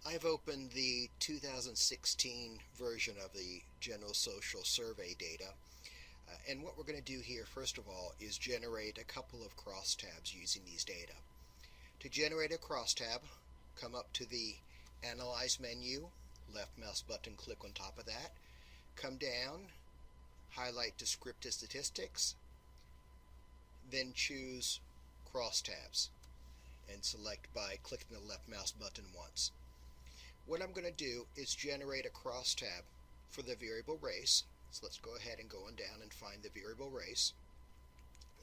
I've opened the 2016 version of the General Social Survey data, and what we're going to do here, first of all, is generate a couple of crosstabs using these data. To generate a crosstab, come up to the Analyze menu, left mouse button, click on top of that, come down, highlight Descriptive Statistics, then choose Crosstabs, and select by clicking the left mouse button once. What I'm going to do is generate a crosstab for the variable race. So let's go ahead and go on down and find the variable race.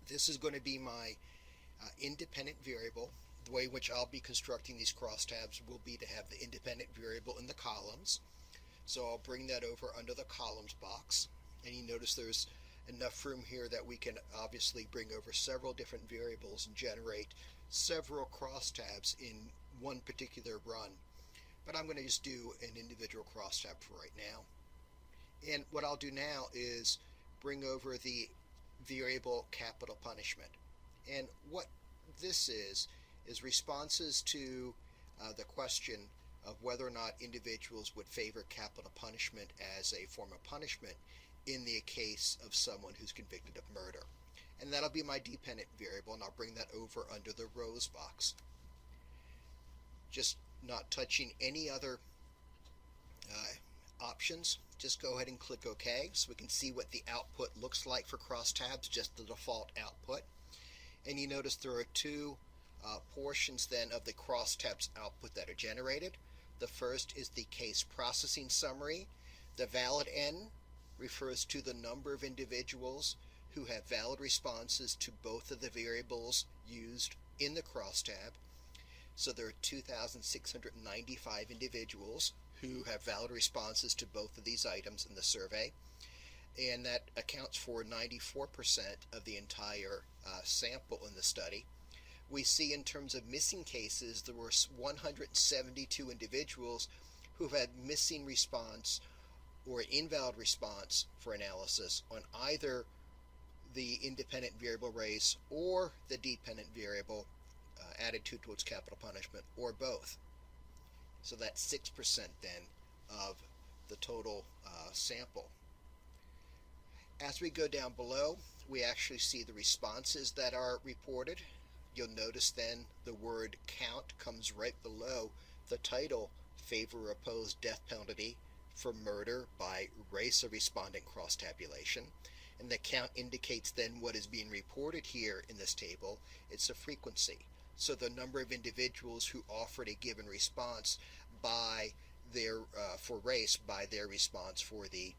This is going to be my independent variable. The way in which I'll be constructing these crosstabs will be to have the independent variable in the columns. So I'll bring that over under the columns box, and you notice there's enough room here that we can obviously bring over several different variables and generate several crosstabs in one particular run. But I'm going to just do an individual crosstab for right now. And what I'll do now is bring over the variable capital punishment. And what this is responses to the question of whether or not individuals would favor capital punishment as a form of punishment in the case of someone who's convicted of murder. And that'll be my dependent variable, and I'll bring that over under the rows box. Just not touching any other options. Just go ahead and click OK so we can see what the output looks like for crosstabs, just the default output. And you notice there are two portions then of the crosstabs output that are generated. The first is the case processing summary. The valid N refers to the number of individuals who have valid responses to both of the variables used in the crosstab. So there are 2,695 individuals who have valid responses to both of these items in the survey, and that accounts for 94% of the entire sample in the study. We see in terms of missing cases, there were 172 individuals who had missing response or invalid response for analysis on either the independent variable race or the dependent variable attitude towards capital punishment, or both. So that's 6% then of the total sample. As we go down below, we actually see the responses that are reported. You'll notice then the word count comes right below the title, favor or oppose death penalty for murder by race of respondent cross tabulation. And the count indicates then what is being reported here in this table. It's a frequency. So the number of individuals who offered a given response by their for race by their response for the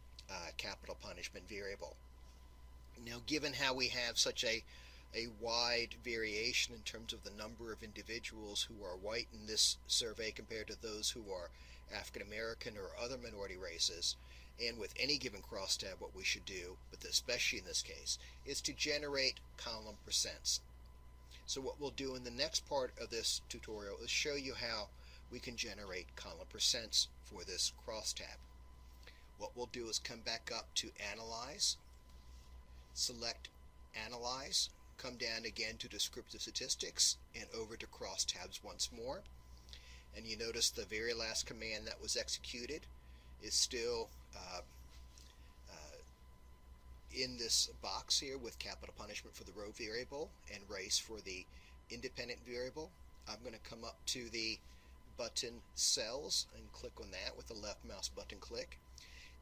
capital punishment variable. Now, given how we have such a wide variation in terms of the number of individuals who are white in this survey compared to those who are African American or other minority races, and with any given crosstab, what we should do, but especially in this case, is to generate column percents. So what we'll do in the next part of this tutorial is show you how we can generate column percents for this crosstab. What we'll do is come back up to Analyze, select Analyze, come down again to Descriptive Statistics, and over to Crosstabs once more. And you notice the very last command that was executed is still in this box here with capital punishment for the row variable and race for the independent variable. I'm going to come up to the button Cells and click on that with the left mouse button click.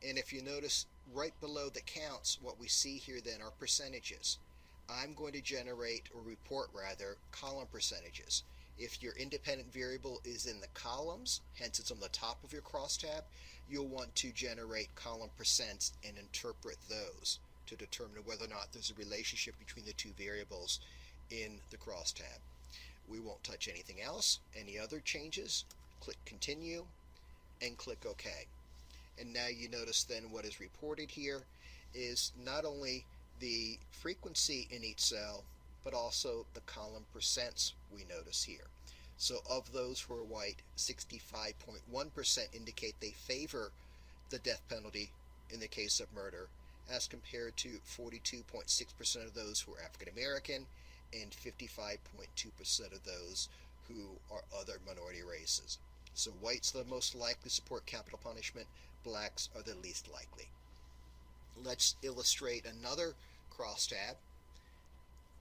And if you notice right below the counts, what we see here then are percentages. I'm going to generate, or report rather, column percentages. If your independent variable is in the columns, hence it's on the top of your crosstab, you'll want to generate column percents and interpret those to determine whether or not there's a relationship between the two variables in the crosstab. We won't touch anything else. Any other changes, click Continue and click OK. And now you notice then what is reported here is not only the frequency in each cell, but also the column percents we notice here. So of those who are white, 65.1% indicate they favor the death penalty in the case of murder, as compared to 42.6% of those who are African American and 55.2% of those who are other minority races. So whites are the most likely to support capital punishment, blacks are the least likely. Let's illustrate another crosstab.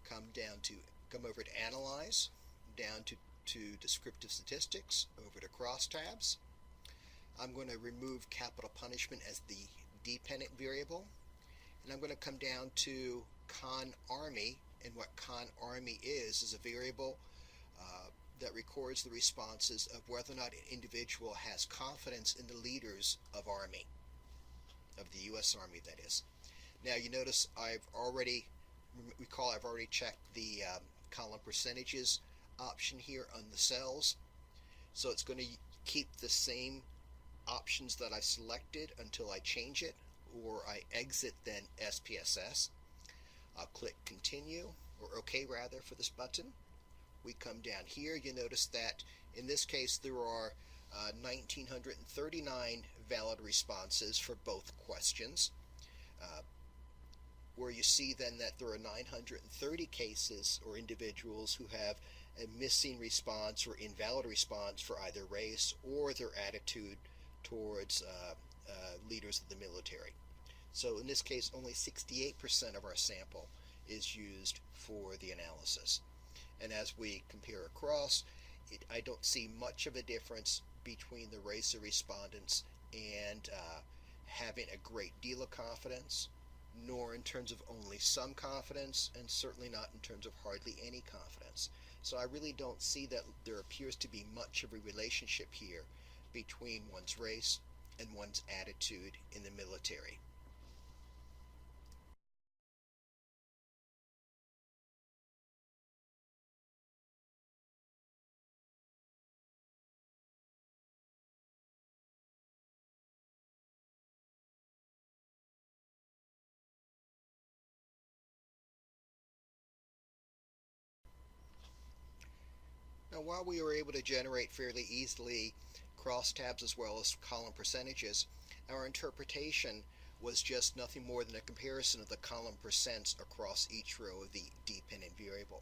Come over to Analyze, down to Descriptive Statistics, over to Crosstabs. I'm going to remove capital punishment as the dependent variable, and I'm going to come down to Con Army, and what Con Army is a variable that records the responses of whether or not an individual has confidence in the leaders of Army, of the U.S. Army, that is. Now you notice I've already checked the column percentages option here on the cells, so it's going to keep the same options that I selected until I change it, or I exit then SPSS. I'll click continue, or OK rather, for this button. We come down here, you notice that in this case there are 1,939 valid responses for both questions, where you see then that there are 930 cases or individuals who have a missing response or invalid response for either race or their attitude towards leaders of the military. So in this case, only 68% of our sample is used for the analysis. And as we compare across, I don't see much of a difference between the race of respondents and having a great deal of confidence, nor in terms of only some confidence, and certainly not in terms of hardly any confidence. So I really don't see that there appears to be much of a relationship here between one's race and one's attitude in the military. Now, while we were able to generate fairly easily crosstabs as well as column percentages, our interpretation was just nothing more than a comparison of the column percents across each row of the dependent variable.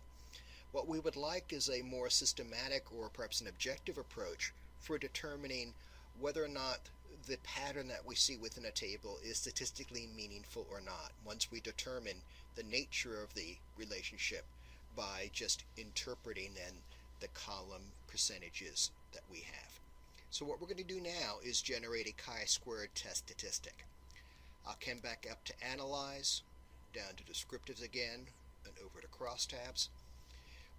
What we would like is a more systematic, or perhaps an objective approach for determining whether or not the pattern that we see within a table is statistically meaningful or not, once we determine the nature of the relationship by just interpreting then the column percentages that we have. So what we're going to do now is generate a chi-squared test statistic. I'll come back up to Analyze, down to Descriptives again, and over to Crosstabs.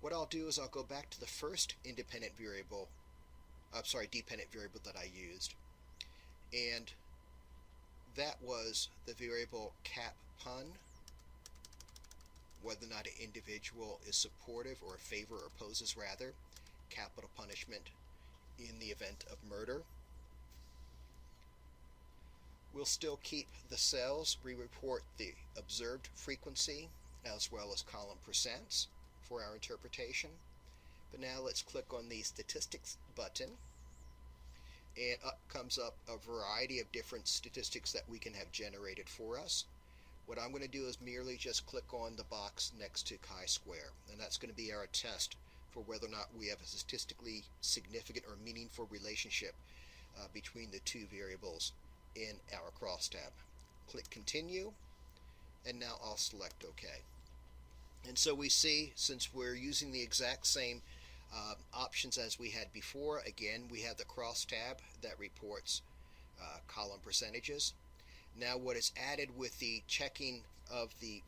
What I'll do is I'll go back to the first dependent variable that I used, and that was the variable cap pun, whether or not an individual is supportive or favor or opposes rather capital punishment in the event of murder. We'll still keep the cells. We report the observed frequency as well as column percents for our interpretation. But now let's click on the statistics button, and up comes up a variety of different statistics that we can have generated for us. What I'm going to do is merely just click on the box next to chi-square, and that's going to be our test for whether or not we have a statistically significant or meaningful relationship between the two variables in our crosstab. Click continue, and now I'll select OK. And so we see, since we're using the exact same options as we had before, again we have the crosstab that reports column percentages. Now what is added with the checking of the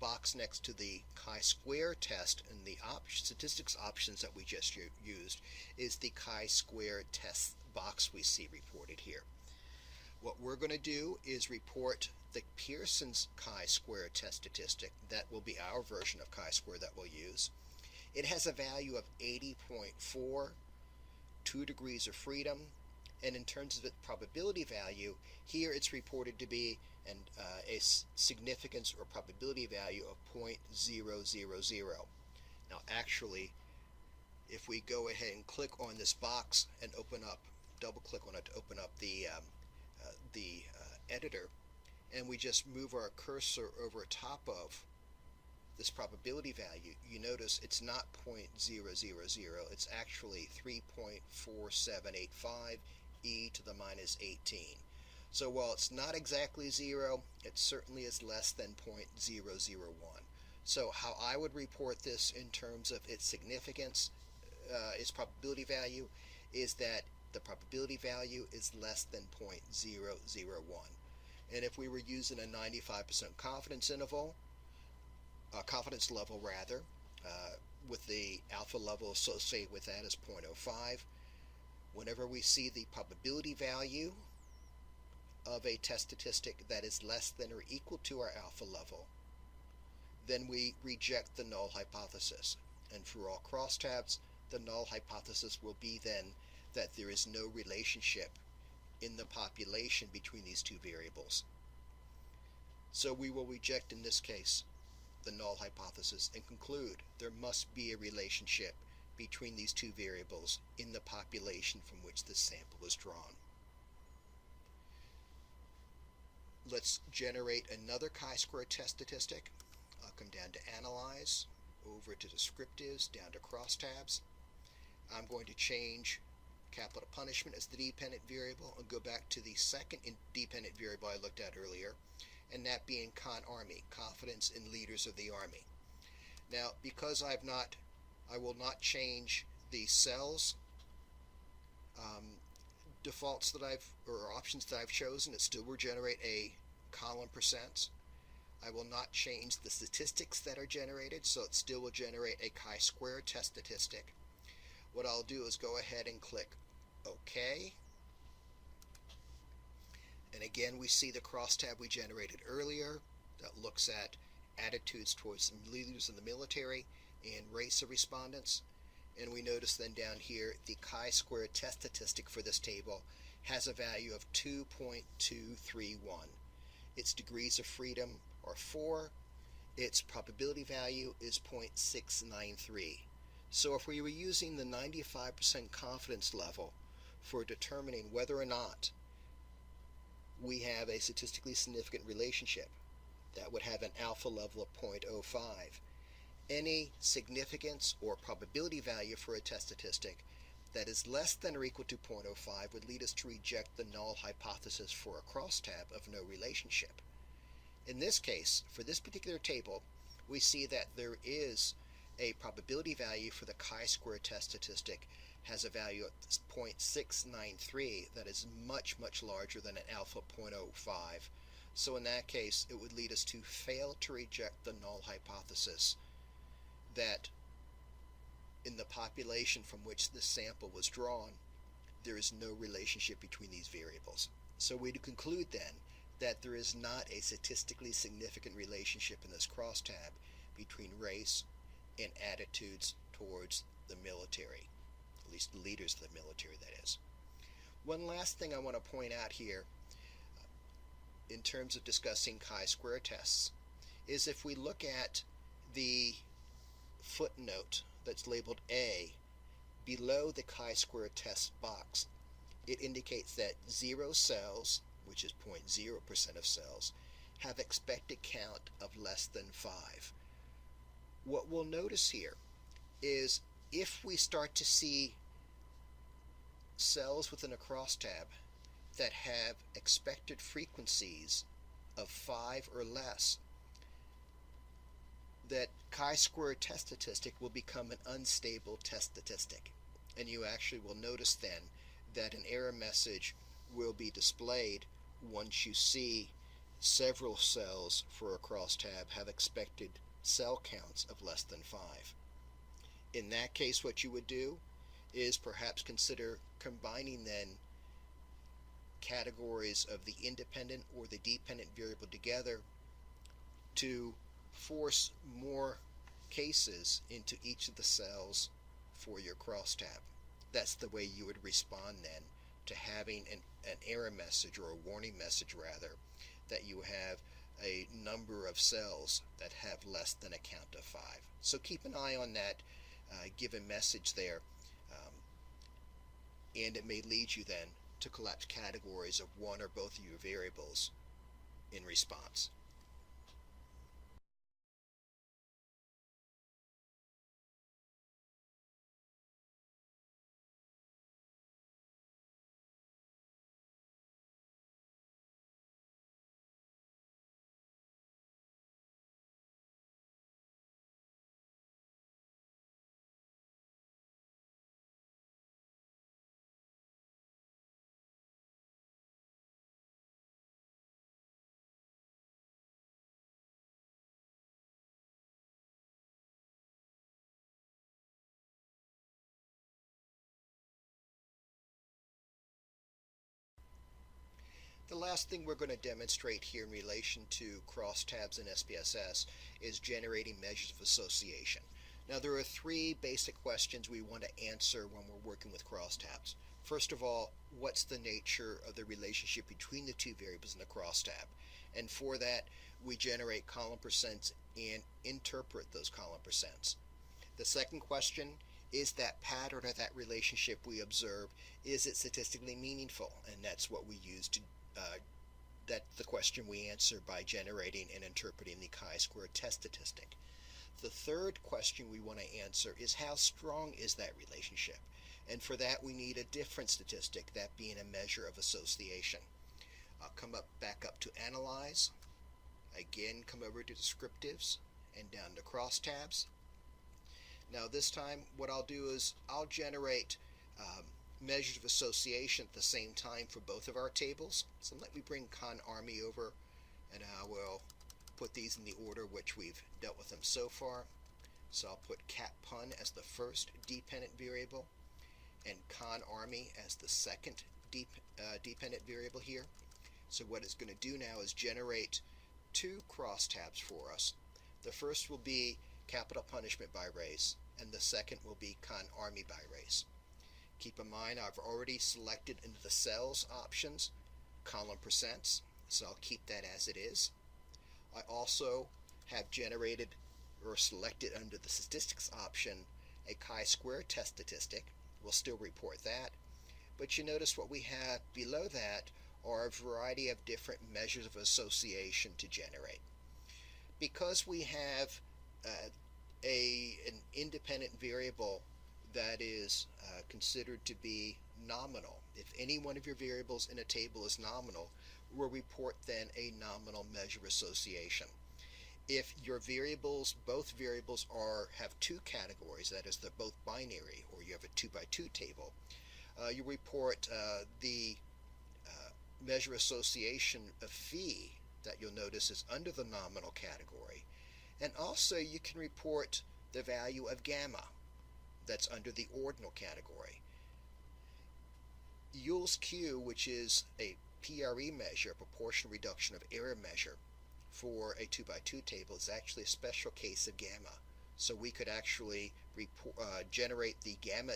box next to the chi-square test and the statistics options that we just used is the chi-square test box we see reported here. What we're going to do is report the Pearson's chi-square test statistic. That will be our version of chi-square that we'll use. It has a value of 80.4, 2 degrees of freedom, and in terms of its probability value, here it's reported to be a significance or probability value of 0.000. Now actually, if we go ahead and click on this box and double click on it to open up the editor, and we just move our cursor over top of this probability value, you notice it's not 0.000, it's actually 3.4785 e to the minus 18. So while it's not exactly 0, it certainly is less than 0.001. So how I would report this in terms of its significance, its probability value, is that the probability value is less than 0.001. And if we were using a 95% confidence interval, confidence level rather, with the alpha level associated with that is 0.05, whenever we see the probability value of a test statistic that is less than or equal to our alpha level, then we reject the null hypothesis. And for all crosstabs, the null hypothesis will be then that there is no relationship in the population between these two variables. So we will reject in this case the null hypothesis and conclude there must be a relationship between these two variables in the population from which the sample was drawn. Let's generate another chi-square test statistic. I'll come down to Analyze, over to Descriptives, down to Crosstabs. I'm going to change capital punishment as the dependent variable and go back to the second dependent variable I looked at earlier, and that being Army, confidence in leaders of the Army. Now, because I will not change the cells defaults that or options that I've chosen, it still will generate a column percent. I will not change the statistics that are generated, so it still will generate a chi-square test statistic. What I'll do is go ahead and click OK. And again, we see the crosstab we generated earlier that looks at attitudes towards leaders in the military and race of respondents. And we notice then down here the chi-square test statistic for this table has a value of 2.231. Its degrees of freedom are 4. Its probability value is 0.693. So if we were using the 95% confidence level for determining whether or not we have a statistically significant relationship, that would have an alpha level of 0.05. Any significance or probability value for a test statistic that is less than or equal to 0.05 would lead us to reject the null hypothesis for a crosstab of no relationship. In this case, for this particular table, we see that there is a probability value for the chi-square test statistic has a value of 0.693 that is much, much larger than an alpha 0.05. So in that case, it would lead us to fail to reject the null hypothesis that in the population from which this sample was drawn, there is no relationship between these variables. So we conclude then that there is not a statistically significant relationship in this crosstab between race and attitudes towards the military, at least leaders of the military, that is. One last thing I want to point out here in terms of discussing chi-square tests is if we look at the footnote that's labeled A below the chi-square test box, it indicates that 0 cells, which is 0.0% of cells, have expected count of less than 5. What we'll notice here is if we start to see cells within a crosstab that have expected frequencies of 5 or less, that chi-square test statistic will become an unstable test statistic. And you actually will notice then that an error message will be displayed once you see several cells for a crosstab have expected cell counts of less than 5. In that case, what you would do is perhaps consider combining then categories of the independent or the dependent variable together to force more cases into each of the cells for your crosstab. That's the way you would respond then to having an error message, or a warning message rather, that you have a number of cells that have less than a count of 5. So keep an eye on that given message there, and it may lead you then to collapse categories of one or both of your variables in response. The last thing we're going to demonstrate here in relation to crosstabs and SPSS is generating measures of association. Now there are three basic questions we want to answer when we're working with crosstabs. First of all, what's the nature of the relationship between the two variables in the crosstab? And for that, we generate column percents and interpret those column percents. The second question is that pattern or that relationship we observe, is it statistically meaningful? And that's what we use to that's the question we answer by generating and interpreting the Chisquared Test statistic. The third question we want to answer is how strong is that relationship? And for that we need a different statistic, that being a measure of association. I'll come back up to Analyze, again come over to Descriptives and down to Crosstabs. Now this time what I'll do is I'll generate measures of association at the same time for both of our tables. So let me bring ConArmy over and I will put these in the order which we've dealt with them so far. So I'll put CatPun as the first dependent variable and ConArmy as the second dependent variable here. So what it's going to do now is generate two crosstabs for us. The first will be capital punishment by race and the second will be ConArmy by race. Keep in mind I've already selected into the cells options column percents, so I'll keep that as it is. I also have generated or selected under the statistics option a Chisquared Test statistic. We'll still report that, but you notice what we have below that are a variety of different measures of association to generate. Because we have an independent variable that is considered to be nominal. If any one of your variables in a table is nominal, we'll report then a nominal measure of association. If your variables, both variables have two categories, that is they're both binary, or you have a 2 by 2 table, you report the measure association of phi that you'll notice is under the nominal category. And also you can report the value of gamma that's under the ordinal category. Yule's Q, which is a PRE measure, a proportional reduction of error measure for a 2 by 2 table, is actually a special case of gamma. So we could actually generate the gamma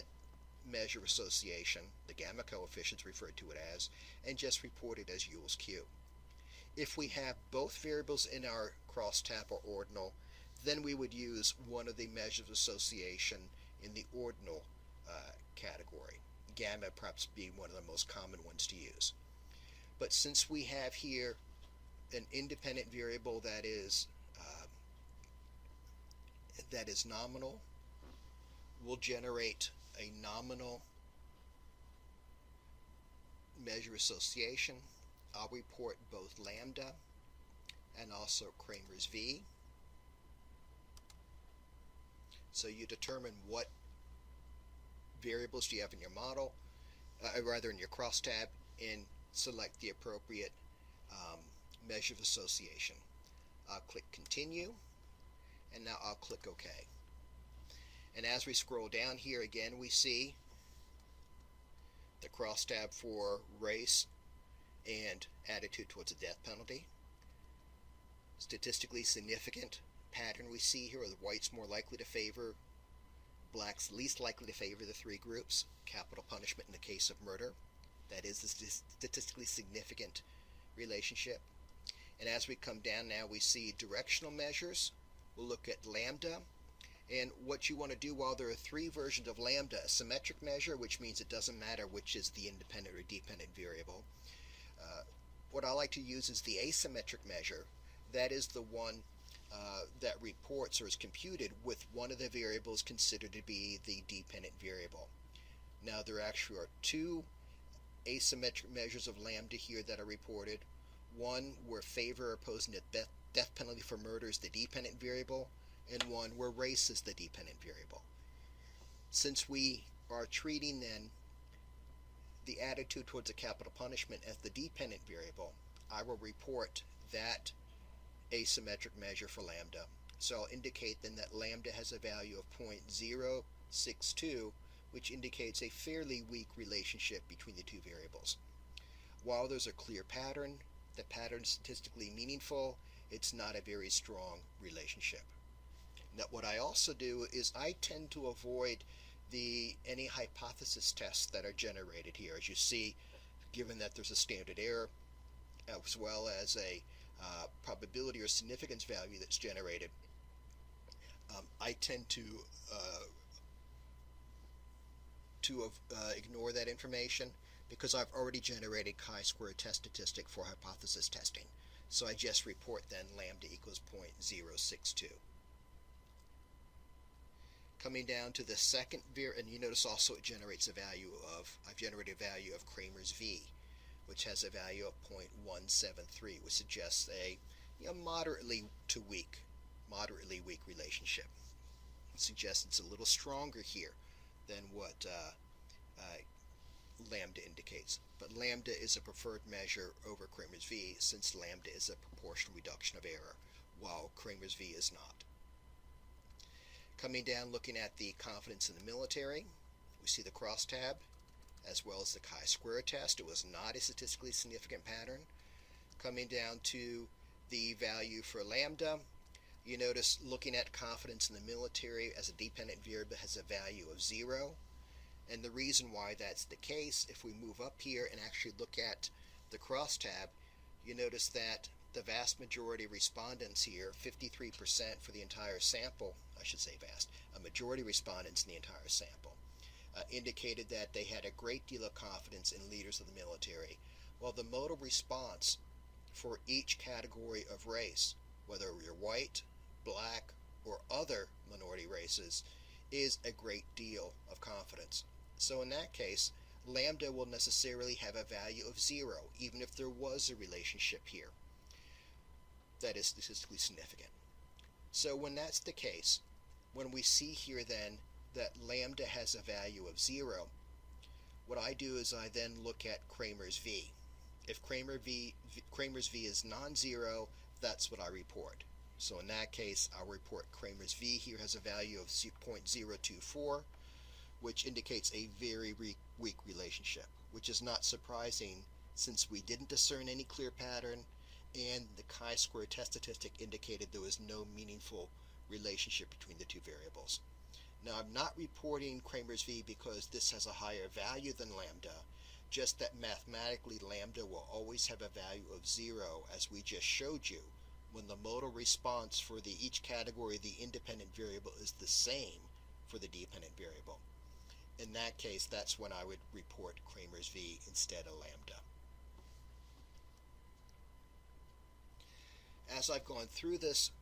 measure association, the gamma coefficients referred to it as, and just report it as Yule's Q. If we have both variables in our crosstab or ordinal, then we would use one of the measures of association in the ordinal category, gamma perhaps being one of the most common ones to use. But since we have here an independent variable that is nominal, we'll generate a nominal measure association. I'll report both lambda and also Kramer's V. So you determine what variables do you have in your model, rather in your crosstab, and select the appropriate measure of association. I'll click Continue, and now I'll click OK. And as we scroll down here again, we see the crosstab for race and attitude towards the death penalty. Statistically significant pattern we see here are the whites more likely to favor, blacks least likely to favor the three groups. Capital punishment in the case of murder. That is the statistically significant relationship. And as we come down now, we see directional measures. We'll look at lambda. And what you want to do, while there are three versions of lambda, a symmetric measure, which means it doesn't matter which is the independent or dependent variable. What I like to use is the asymmetric measure. That is the one that reports or is computed with one of the variables considered to be the dependent variable. Now there actually are two asymmetric measures of lambda here that are reported. One where favor opposing the death penalty for murder is the dependent variable, and one where race is the dependent variable. Since we are treating then the attitude towards a capital punishment as the dependent variable, I will report that asymmetric measure for lambda. So I'll indicate then that lambda has a value of 0.062, which indicates a fairly weak relationship between the two variables. While there's a clear pattern, the pattern is statistically meaningful, it's not a very strong relationship. Now, what I also do is I tend to avoid any hypothesis tests that are generated here. As you see, given that there's a standard error as well as a probability or significance value that's generated, I tend to ignore that information because I've already generated chi-squared test statistic for hypothesis testing. So I just report then lambda equals 0.062. Coming down to the second and you notice also it generates a value of, I've generated a value of Kramer's V, which has a value of 0.173, which suggests a moderately weak relationship. It suggests it's a little stronger here than what lambda indicates. But lambda is a preferred measure over Kramer's V since lambda is a proportional reduction of error, while Kramer's V is not. Coming down, looking at the confidence in the military, we see the crosstab as well as the chi-square test. It was not a statistically significant pattern. Coming down to the value for lambda, you notice looking at confidence in the military as a dependent variable has a value of 0. And the reason why that's the case, if we move up here and actually look at the crosstab, you notice that the vast majority of respondents here, 53% for the entire sample, I should say a majority of respondents in the entire sample, indicated that they had a great deal of confidence in leaders of the military, while the modal response for each category of race, whether you're white, black, or other minority races, is a great deal of confidence. So in that case, lambda will necessarily have a value of 0, even if there was a relationship here that is statistically significant. So when that's the case, when we see here then that lambda has a value of 0, what I do is I then look at Kramer's V. If Kramer's V is non-zero, that's what I report. So in that case, I'll report Kramer's V here has a value of 0.024, which indicates a very weak relationship, which is not surprising since we didn't discern any clear pattern and the chi-square test statistic indicated there was no meaningful relationship between the two variables. Now, I'm not reporting Kramer's V because this has a higher value than lambda, just that mathematically lambda will always have a value of 0, as we just showed you, when the modal response for each category of the independent variable is the same for the dependent variable. In that case, that's when I would report Kramer's V instead of lambda. As I've gone through this,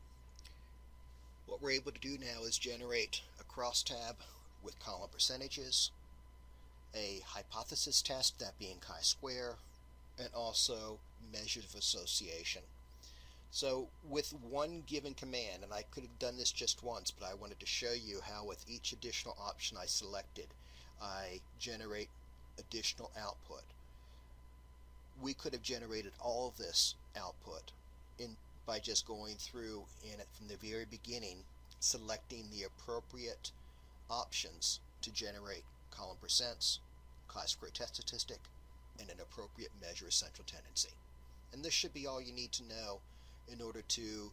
what we're able to do now is generate a crosstab with column percentages, a hypothesis test, that being chi-square, and also measures of association. So with one given command, and I could have done this just once, but I wanted to show you how with each additional option I selected, I generate additional output. We could have generated all of this output by just going through and from the very beginning selecting the appropriate options to generate column percents, chi-square test statistic, and an appropriate measure of central tendency. And this should be all you need to know in order to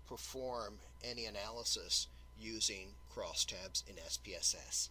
perform any analysis using crosstabs in SPSS.